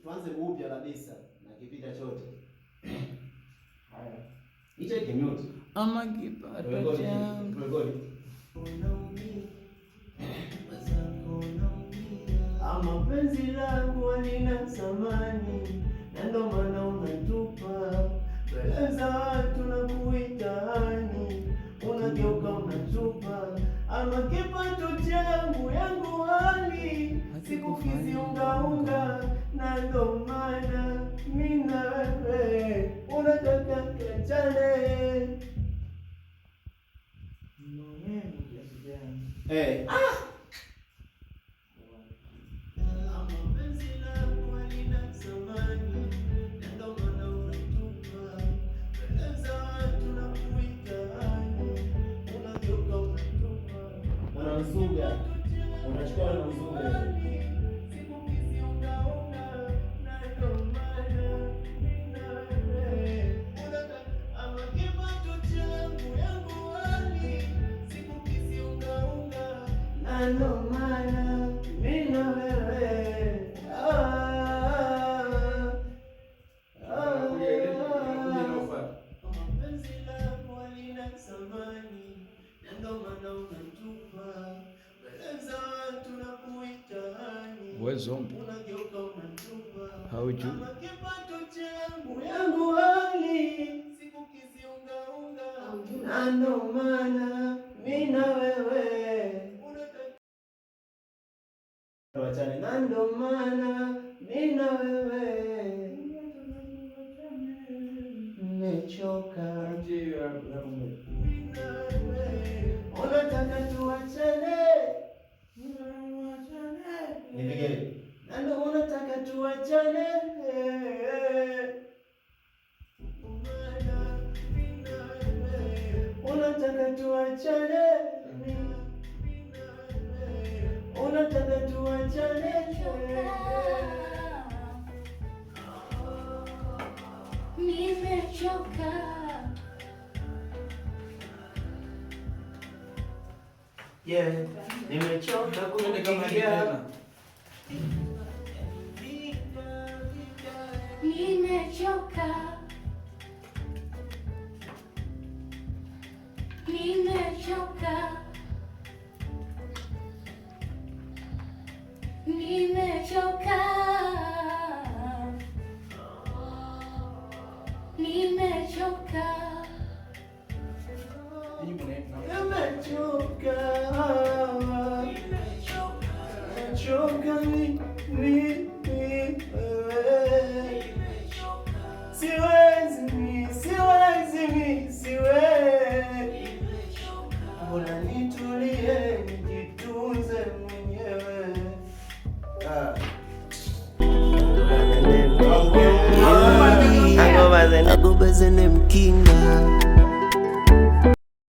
tuanze upya kabisa na kipita chote. Haya. Hicho kimute. Ama kipato changu. Ama penzi langu halina thamani, na ndo maana unatupa mbele za watu na kuita hani, unageuka unatupa. Ama kipato changu yangu hali siku kiziungaunga, na ndo maana mimi na wewe unataka tuachane. Mzuga. Unachukua na mzuga. Ndo maana mimi na wewe penzi lako halina thamani, ndo maana unatupa mbele za watu na kuita hani, unageuka unatupa. Haujui kipato changu yangu hali siku kiziungaunga, ndo maana mimi na wewe Tuachane, na ndo maana mimi na wewe nimechoka. Unataka tuachane, nipige. Na ndo unataka tuachane. Unataka tuachane, unataka tuachane. Nimechoka. Yeah, nimechoka kukupigia. Nimechoka. Nimechoka. Nimechoka. Nimechoka. Nimechoka mimi wewe. Siwezi. Bora nitulie nijitunze mwenyewe. Agobazene mkinga